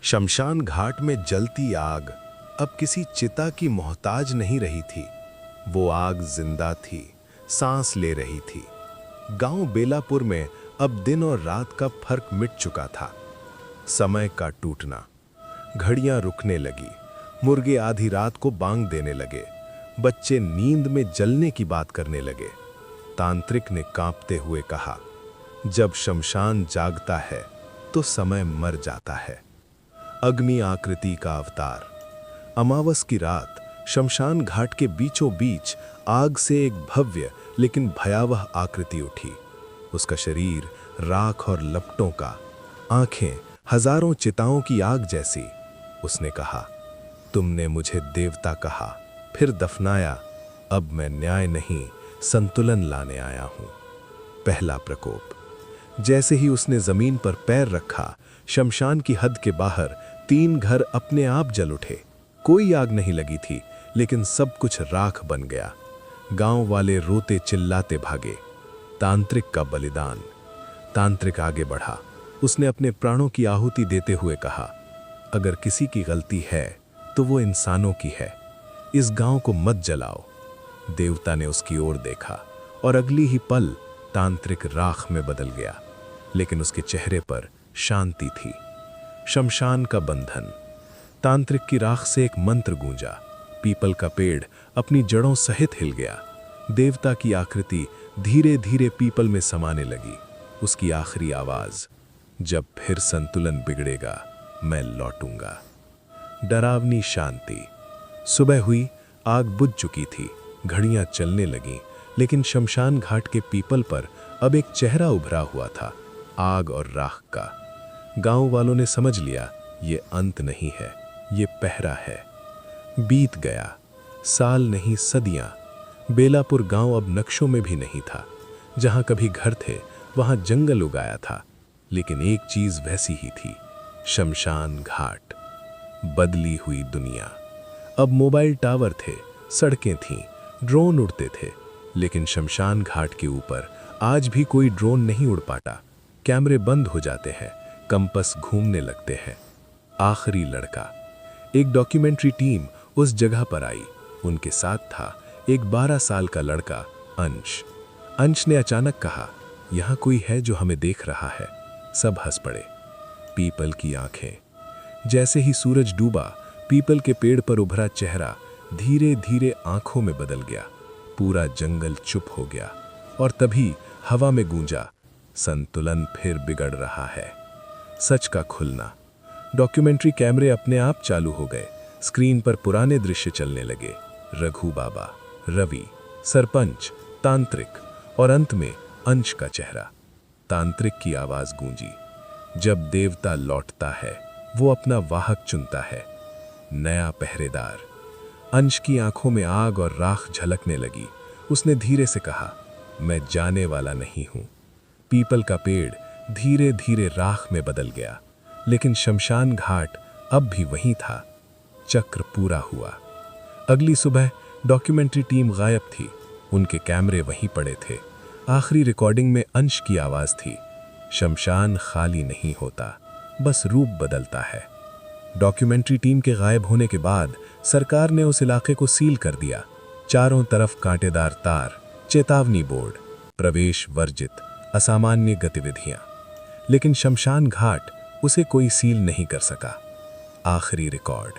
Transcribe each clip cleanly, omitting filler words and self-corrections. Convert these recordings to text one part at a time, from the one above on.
शमशान घाट में जलती आग अब किसी चिता की मोहताज नहीं रही थी। वो आग जिंदा थी, सांस ले रही थी। गांव बेलापुर में अब दिन और रात का फर्क मिट चुका था। समय का टूटना, घड़ियां रुकने लगी, मुर्गे आधी रात को बांग देने लगे, बच्चे नींद में जलने की बात करने लगे। तांत्रिक ने कांपते हुए कहा, जब शमशान जागता है तो समय मर जाता है। अग्नि आकृति का अवतार। अमावस की रात शमशान घाट के बीचों बीच आग से एक भव्य लेकिन भयावह आकृति उठी। उसका शरीर राख और लपटों का, आंखें हजारों चिताओं की आग जैसी। उसने कहा, तुमने मुझे देवता कहा, फिर दफनाया, अब मैं न्याय नहीं संतुलन लाने आया हूं। पहला प्रकोप। जैसे ही उसने जमीन पर पैर रखा, शमशान की हद के बाहर 3 घर अपने आप जल उठे। कोई आग नहीं लगी थी, लेकिन सब कुछ राख बन गया। गांव वाले रोते चिल्लाते भागे। तांत्रिक का बलिदान। तांत्रिक आगे बढ़ा। उसने अपने प्राणों की आहुति देते हुए कहा, अगर किसी की गलती है तो वो इंसानों की है। इस गांव को मत जलाओ। देवता ने उसकी ओर देखा और अगली ही पल तांत्रिक राख में बदल गया, लेकिन उसके चेहरे पर शांति थी। शमशान का बंधन। तांत्रिक की राख से एक मंत्र गूंजा। पीपल का पेड़ अपनी जड़ों सहित हिल गया। देवता की आकृति धीरे धीरे पीपल में समाने लगी। उसकी आखिरी आवाज, जब फिर संतुलन बिगड़ेगा मैं लौटूंगा। डरावनी शांति। सुबह हुई, आग बुझ चुकी थी, घड़ियां चलने लगीं, लेकिन शमशान घाट के पीपल पर अब एक चेहरा उभरा हुआ था, आग और राख का। गांव वालों ने समझ लिया, ये अंत नहीं है, ये पहरा है। बीत गया, साल नहीं सदियां। बेलापुर गांव अब नक्शों में भी नहीं था। जहां कभी घर थे वहां जंगल उगाया था, लेकिन एक चीज वैसी ही थी, शमशान घाट। बदली हुई दुनिया। अब मोबाइल टावर थे, सड़कें थीं, ड्रोन उड़ते थे, लेकिन शमशान घाट के ऊपर आज भी कोई ड्रोन नहीं उड़ पाता। कैमरे बंद हो जाते हैं, कंपस घूमने लगते हैं। आखिरी लड़का। एक डॉक्यूमेंट्री टीम उस जगह पर आई। उनके साथ था एक 12 साल का लड़का, अंश। अंश ने अचानक कहा, यहां कोई है जो हमें देख रहा है। सब हंस पड़े। पीपल की आंखें। जैसे ही सूरज डूबा, पीपल के पेड़ पर उभरा चेहरा धीरे धीरे आंखों में बदल गया। पूरा जंगल चुप हो गया और तभी हवा में गूंजा, संतुलन फिर बिगड़ रहा है। सच का खुलना। डॉक्यूमेंट्री कैमरे अपने आप चालू हो गए। स्क्रीन पर पुराने दृश्य चलने लगे। रघु बाबा, रवि, सरपंच, तांत्रिक और अंत में अंश का चेहरा। तांत्रिक की आवाज गूंजी, जब देवता लौटता है वो अपना वाहक चुनता है, नया पहरेदार। अंश की आंखों में आग और राख झलकने लगी। उसने धीरे से कहा, मैं जाने वाला नहीं हूं। पीपल का पेड़ धीरे धीरे राख में बदल गया, लेकिन शमशान घाट अब भी वहीं था। चक्र पूरा हुआ। अगली सुबह डॉक्यूमेंट्री टीम गायब थी। उनके कैमरे वहीं पड़े थे। आखिरी रिकॉर्डिंग में अंश की आवाज थी, शमशान खाली नहीं होता, बस रूप बदलता है। डॉक्यूमेंट्री टीम के गायब होने के बाद सरकार ने उस इलाके को सील कर दिया। चारों तरफ कांटेदार तार, चेतावनी बोर्ड, प्रवेश वर्जित, असामान्य गतिविधियां। लेकिन शमशान घाट उसे कोई सील नहीं कर सका। आखिरी रिकॉर्ड।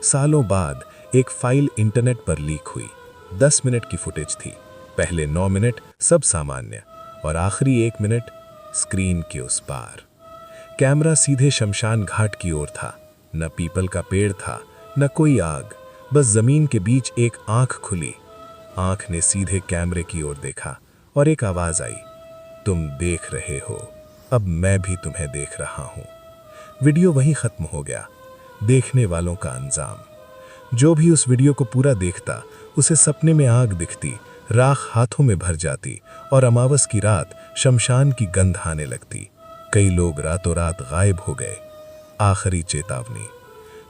सालों बाद एक फाइल इंटरनेट पर लीक हुई। 10 मिनट की फुटेज थी। पहले 9 मिनट सब सामान्य और आखिरी 1 मिनट स्क्रीन के उस पार। कैमरा सीधे शमशान घाट की ओर था। न पीपल का पेड़ था, न कोई आग, बस जमीन के बीच एक आंख खुली। आंख ने सीधे कैमरे की ओर देखा और एक आवाज आई, तुम देख रहे हो, अब मैं भी तुम्हें देख रहा हूं। वीडियो वहीं खत्म हो गया। देखने वालों का अंजाम। जो भी उस वीडियो को पूरा देखता, उसे सपने में आग दिखती, राख हाथों में भर जाती और अमावस की रात शमशान की गंध आने लगती। कई लोग रातों रात गायब हो गए। आखिरी चेतावनी।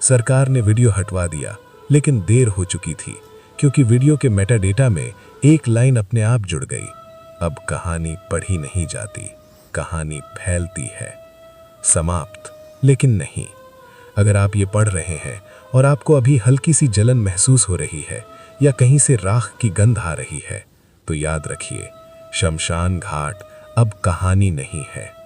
सरकार ने वीडियो हटवा दिया, लेकिन देर हो चुकी थी, क्योंकि वीडियो के मेटाडेटा में एक लाइन अपने आप जुड़ गई, अब कहानी पढ़ी नहीं जाती, कहानी फैलती है। समाप्त। लेकिन नहीं, अगर आप ये पढ़ रहे हैं और आपको अभी हल्की सी जलन महसूस हो रही है या कहीं से राख की गंध आ रही है, तो याद रखिए, शमशान घाट अब कहानी नहीं है,